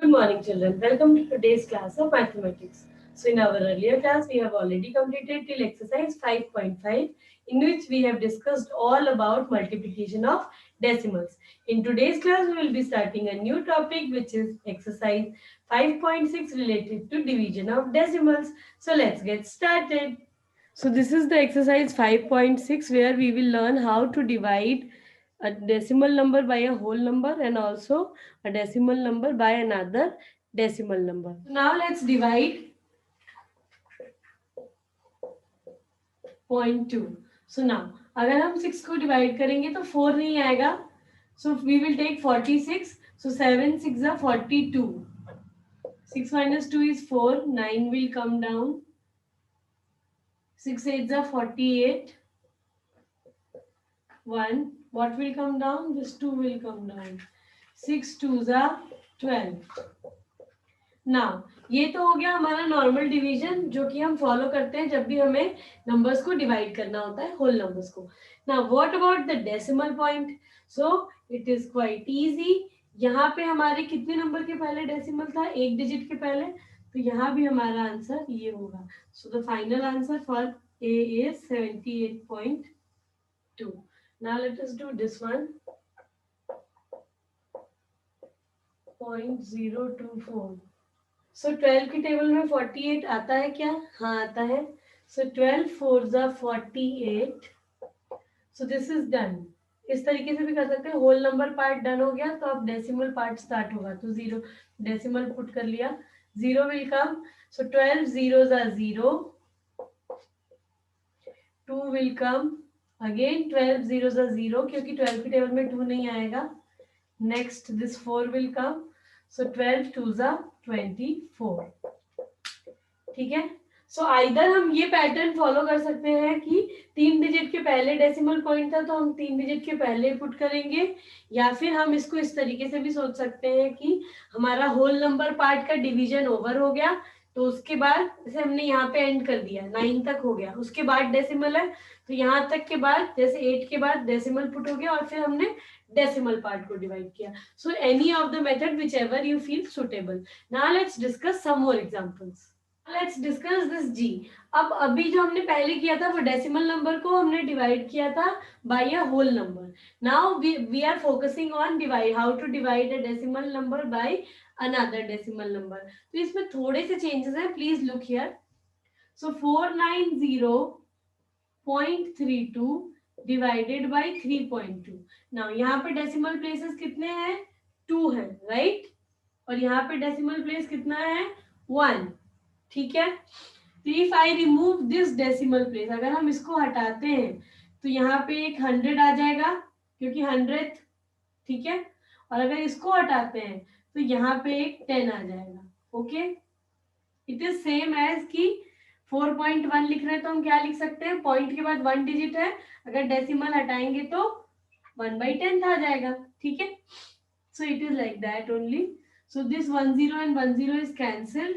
Good morning, children. Welcome to today's class of mathematics. So, in our earlier class, we have already completed till exercise 5.5, in which we have discussed all about multiplication of decimals. In today's class, we will be starting a new topic, which is exercise 5.6 related to division of decimals. So, let's get started. So, this is the exercise 5.6 where we will learn how to divide a decimal number by a whole number and also a decimal number by another decimal number. Now let's divide 0.2. So now अगर हम 6 को divide करेंगे तो 4 नहीं आएगा. So we will take 46. So 7 6 are 42. 6 minus 2 is 4. 9 will come down. 6 8 are 48. 1. What will come down? This 2 will come down. 6 2s are 12. Now ये तो हो गया हमारा नॉर्मल डिवीजन जो कि हम फॉलो करते हैं जब भी हमें नंबर्स को डिवाइड करना होता है होल नंबर्स को. Now what about the decimal point? So it is quite easy. यहाँ पे हमारे कितने नंबर के पहले डेसिमल था? एक डिजिट के पहले. तो यहाँ भी हमारा आंसर ये होगा. So the final answer for a is 78.2. Now let us do this one. 0.024. सो 12 की टेबल में 48 आता है क्या? हाँ आता है. सो 12 4 जा 48. So this is done. इस तरीके से भी कर सकते हैं. होल नंबर पार्ट डन हो गया तो अब डेसिमल पार्ट स्टार्ट होगा. तो 0 डेसिमल पुट कर लिया. 0 विल कम. सो 12 0 जा 0. 2 विल कम. अगेन 12 0 जा 0 क्योंकि 12 की टेबल में 2 नहीं आएगा. Next this 4 will come. So 12 2 जा 24. ठीक है. सो आइदर हम ये पैटर्न फॉलो कर सकते हैं कि 3 डिजिट के पहले डेसिमल पॉइंट था तो हम 3 डिजिट के पहले पुट करेंगे, या फिर हम इसको इस तरीके से भी सोच सकते हैं कि हमारा होल नंबर पार्ट का डिवीजन ओवर हो गया तो उसके बाद जैसे हमने यहाँ पे एंड कर दिया 9 तक हो गया, उसके बाद डेसिमल है तो यहाँ तक के बाद जैसे 8 के बाद डेसिमल पुट हो गया और फिर हमने डेसिमल पार्ट को डिवाइड किया. So any of the method which ever you feel suitable. Now let's discuss some more examples. Let's discuss this जी. अब अभी जो हमने पहले किया था वो डेसिमल नंबर को हमने डिवाइड किया था by a whole number. Now we are focusing on divide how to divide a decimal number by another decimal number. तो इसमें थोड़े से चेंजेस हैं. Please look here. So 490.32 divided by 3.2. Now यहाँ पे डेसिमल प्लेसेस कितने हैं? 2 है, राइट? और यहाँ पे डेसिमल प्लेस कितना है? 1. ठीक है. तो if I remove this decimal place, अगर हम इसको हटाते हैं तो यहाँ पे एक 100 आ जाएगा क्योंकि 100th. ठीक है. और अगर इसको हटाते हैं तो यहाँ पे एक 10 आ जाएगा. Okay. It is same as कि 4.1 लिख रहे हैं तो हम क्या लिख सकते हैं? पॉइंट के बाद 1 डिजिट है, अगर डेसिमल हटाएंगे तो 1/10 आ जाएगा. ठीक है. So it is like that only. So this 10 and 10 is cancelled.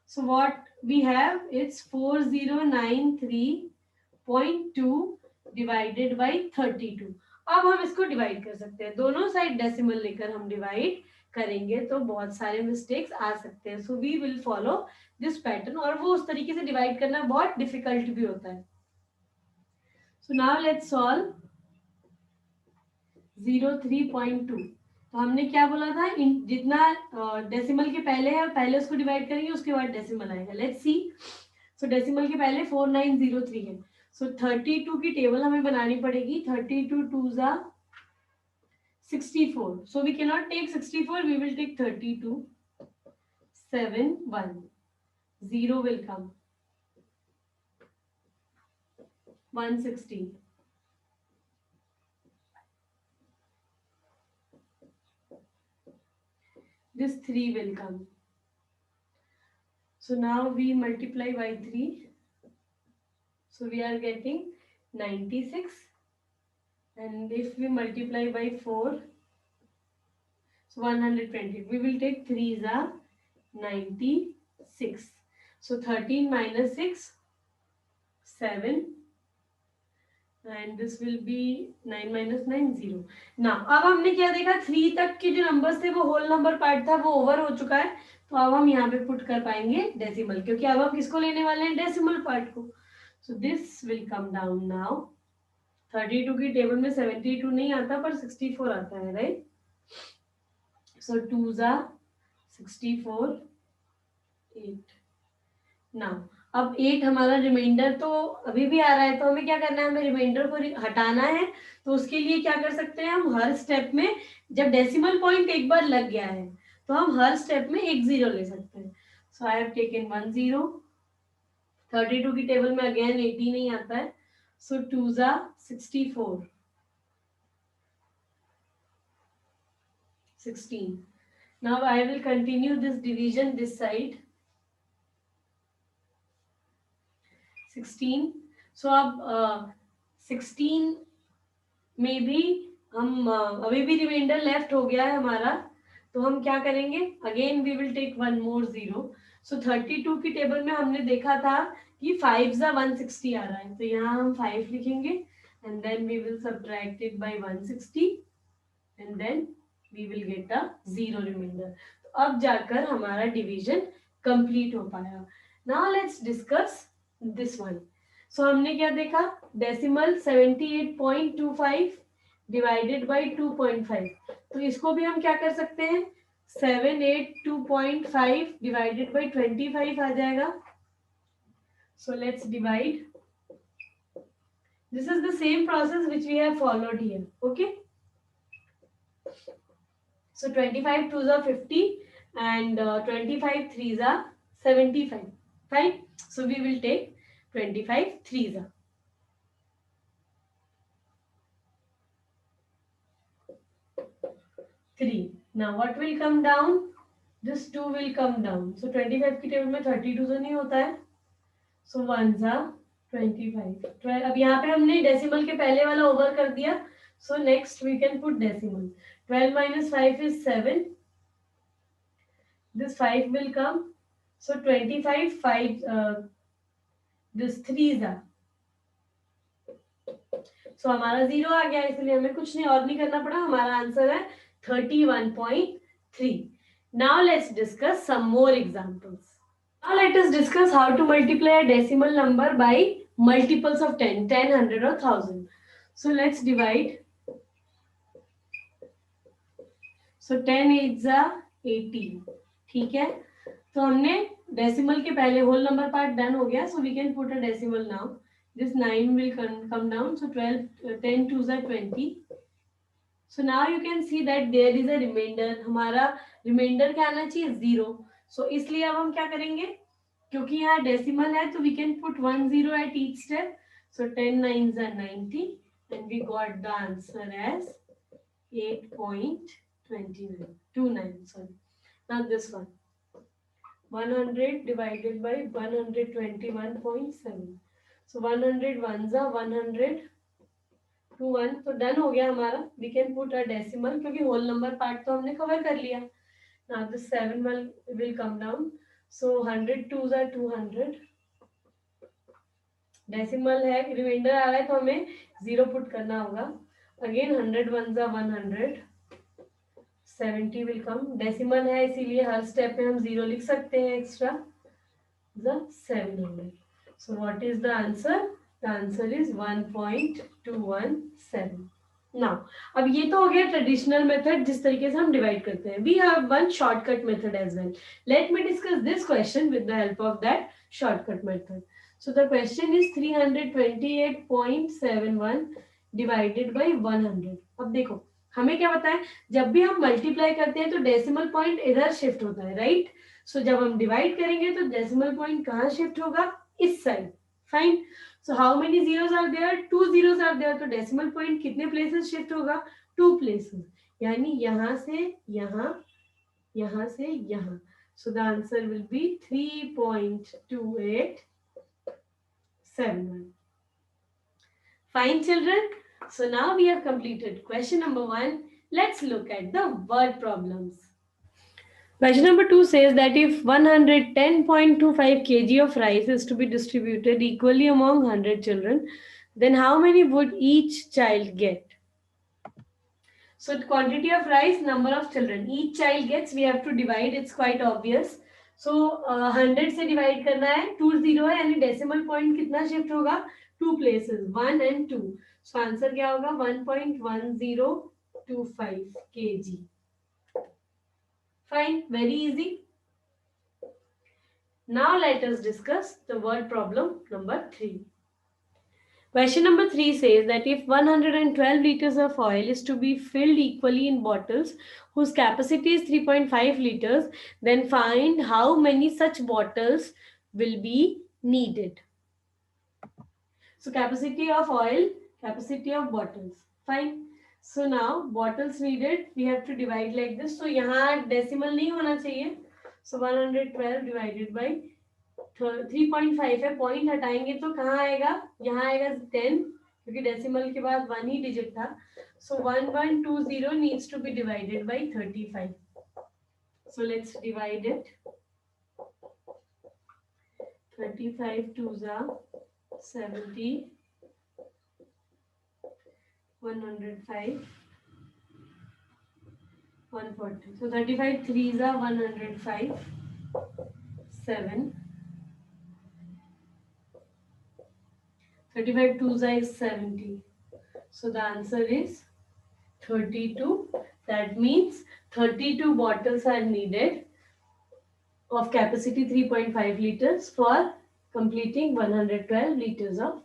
So what we have is 4093.2 divided by 32. अब हम इसको डिवाइड कर सकते हैं. दोनों साइड डेसिमल लेकर हम डिवाइड करेंगे तो बहुत सारे मिस्टेक्स आ सकते हैं. So we will follow this pattern, और वो उस तरीके से डिवाइड करना बहुत डिफिकल्ट भी होता है. So now let's solve 03.2. तो हमने क्या बोला था? जितना डेसिमल के पहले है पहले उसको डिवाइड करेंगे, उसके बाद डेसिमल आएगा. Let's see. सो डेसिमल के पहले 4903 है. सो 32 की टेबल हमें बनानी पड़ेगी. 32 2 जा 64. So we can not take 64, we will take 32. 7 1 0 will come. 160. This 3 will come. So now we multiply by 3. So we are getting 96. And if we multiply by 4, so 120. We will take 3s are 96. So 13 minus 6, 7. and this will be 9 minus 9 0. ना अब हमने क्या देखा, 3 तक के जो numbers थे वो होल नंबर पार्ट था, वो ओवर हो चुका है, तो अब हम यहाँ पे पुट कर पाएंगे डेसिमल, क्योंकि अब हम किसको लेने वाले हैं, डेसिमल पार्ट को. So this will come down now. 32 की टेबल में 72 नहीं आता पर 64 आता है, राइट. सो 2 जा 64, 8. नाउ अब 8 हमारा रिमाइंडर तो अभी भी आ रहा है, तो हमें क्या करना है, हमें रिमाइंडर को हटाना है. तो उसके लिए क्या कर सकते हैं हम, हर स्टेप में जब डेसिमल पॉइंट एक बार लग गया है तो हम हर स्टेप में एक जीरो ले सकते हैं. सो आई हैव टेकन 1 0. 32 की टेबल में अगेन 80 नहीं आता है. सो 2 जा 64, 16. Now I will continue this division this side. 16. So अब 16 में भी हम अभी भी रिमाइंडर लेफ्ट हो गया है हमारा, तो हम क्या करेंगे, again we will take one more zero. So 32 की टेबल में हमने देखा था कि 5 जा 160 आ रहा है, तो यहाँ हम 5 लिखेंगे and then we will subtract it by 160 and then we will get a zero remainder. तो अब जाकर हमारा डिवीजन कंप्लीट हो पाया. Now let's discuss this one. So हमने क्या देखा, डेसिमल 78.25 डिवाइडेड बाय 2.5. तो इसको भी हम क्या कर सकते हैं, 782.5 डिवाइडेड बाय 25 आ जाएगा. So let's divide. This is the same process which we have followed here. Okay, so 25 2s are 50 and 25 3s are 75. Fine. So we will take 25 3s are. Three. Now what will come down? This 2 will come down. So 25 की table में 32 तो नहीं होता है. So 1s are 25. 12. अब यहाँ पे हमने डेसिमल के पहले वाला ओवर कर दिया. So next we can put decimal. 12 minus 5 is 7. This 5 will come. So 25 5 this 3s are. So हमारा जीरो आ गया, इसलिए हमें कुछ नहीं और नहीं करना पड़ा. हमारा आंसर है 31.3. Now let's discuss some more examples. Now let us discuss how to multiply a decimal number by multiples of 10, 10, 100 or 1000. So let's divide. So 10 8s are 18. ठीक है, तो हमने डेसिमल के पहले होल नंबर पार्ट डन हो गया. So we can put a decimal now. This 9 will come down. So 12 10 2s are 20. So now you can see that there is a remainder. हमारा reminder क्या आना चाहिए, जीरो. So इसलिए अब हम क्या करेंगे, क्योंकि यहाँ डेसिमल है तो we can put 1 0 at each step. So 10 9s are 90 and we got the answer as 8.29. Sorry. Now this one. 100 divided by 121.7. So 100 ones are 100 to 1. तो डन हो गया हमारा. We can put a decimal क्योंकि whole number part तो हमने cover कर लिया. Now the 7 will come down. So 100 2s are 200. Decimal है, रिमाइंडर आ रहा है तो हमें जीरो पुट करना होगा. Again 100 ones are 100. 70 will come. Decimal है इसीलिए हर स्टेप में हम जीरो लिख सकते हैं extra. 700. So what is the answer? The answer is 1.217. Now, अब ये तो हो गया ट्रेडिशनल मेथड जिस तरीके से हम डिवाइड करते हैं. We have one shortcut method as well. Let me discuss this question with the help of that shortcut method. So the question is 328.71 divided by 100. अब देखो हमें क्या पता है, जब भी हम मल्टीप्लाई करते हैं तो डेसिमल पॉइंट इधर शिफ्ट होता है, राइट. सो जब हम डिवाइड करेंगे तो डेसिमल पॉइंट कहाँ शिफ्ट होगा, इस side. Fine. So how many zeros are there, 2 zeros are there. तो डेसिमल पॉइंट कितने प्लेसेस शिफ्ट होगा, 2 प्लेसेस, यानी यहाँ से यहाँ, यहाँ से यहाँ. So the answer will be 3.2871. Fine children. So now we have completed question number 1. Let's look at the word problems. Question number 2 says that if 110.25 kg of rice is to be distributed equally among 100 children, then how many would each child get? So quantity of rice, number of children each child gets, we have to divide. It's quite obvious. So 100 से divide करना है, 2 0 है, यानी decimal point कितना shift होगा? 2 places, 1 and 2. So answer क्या होगा? 1.1025 kg. Fine, very easy. Now let us discuss the word problem number 3. Question number 3 says that if 112 liters of oil is to be filled equally in bottles whose capacity is 3.5 liters, then find how many such bottles will be needed. So capacity of oil, capacity of bottles. Fine. So now bottles needed, we have to divide like this. So यहाँ decimal नहीं होना चाहिए. So 112 divided by 3.5 है, point हटाएंगे तो कहाँ आएगा? यहाँ आएगा 10, क्योंकि डेसिमल के बाद 1 ही डिजिट था. So 1120 needs to be divided by 35. So let's divide it. 35 2s are 70, 105, 140. So 35 3s are 105, 7. 35 2s is 70. So the answer is 32. That means 32 bottles are needed of capacity 3.5 liters for completing 112 liters of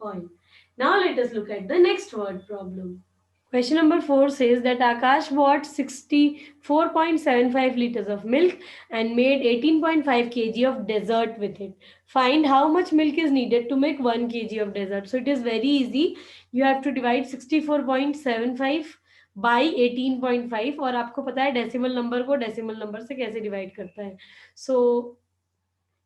oil. Now let us look at the next word problem. Question number 4 says that Akash bought 64.75 liters of milk and made 18.5 kg of dessert with it. Find how much milk is needed to make 1 kg of dessert. So it is very easy. You have to divide 64.75 by 18.5 और आपको पता है decimal number को decimal number से कैसे divide करता है. So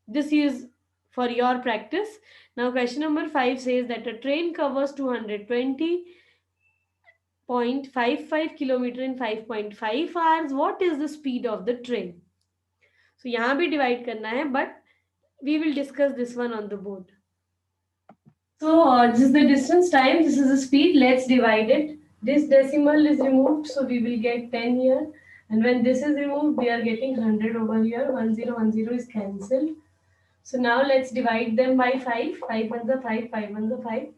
this is for your practice. Now question number 5 says that a train covers 220.55 kilometer in 5.5 hours. What is the speed of the train? So यहाँ भी divide करना है, but we will discuss this one on the board. So this is the distance, time, this is the speed. Let's divide it. This decimal is removed, so we will get 10 here. And when this is removed, we are getting 100 over here. 1010 is cancelled. So now let's divide them by 5. 5 ones are 5, 5 ones are 5.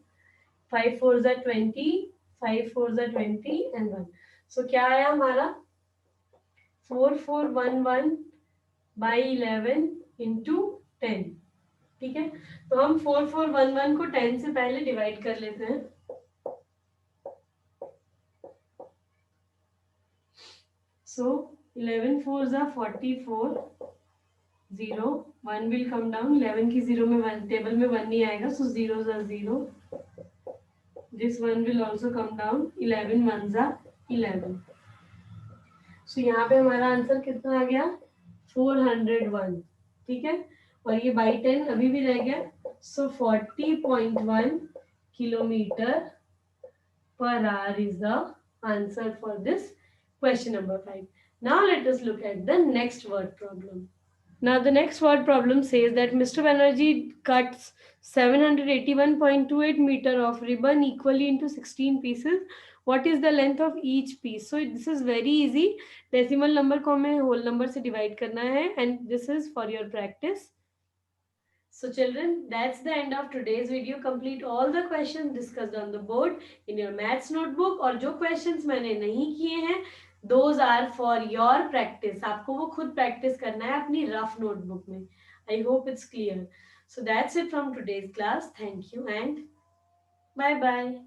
5 fours are 20, 5 fours are 20 and 1. So क्या आया हमारा? 4411 by 11 into 10. ठीक है, तो हम 4411 को 10 से पहले डिवाइड कर लेते हैं. So 11 fours are 44, 0, 1 will come down. 11 की 0 में 1 टेबल में 1 नहीं आएगा, so zeros are 0. This one will also come down. 11 ones are 11. So यहाँ पे हमारा आंसर कितना आ गया? 401. ठीक है, और ये by 10 अभी भी रह गया. So 40.1 kilometer per hour is the answer for this question number 5. Now let us look at the next word problem. Now the next word problem says that Mr. Banerjee cuts 781.28 meter of ribbon equally into 16 pieces. What is the length of each piece? So this is very easy. Decimal number को हमें whole number से divide करना है, and this is for your practice. So children, that's the end of today's video. Complete all the questions discussed on the board in your maths notebook. और जो questions मैंने नहीं किए हैं, those are for your practice. आपको वो खुद practice करना है अपनी rough notebook में. I hope it's clear. So that's it from today's class. Thank you and bye bye.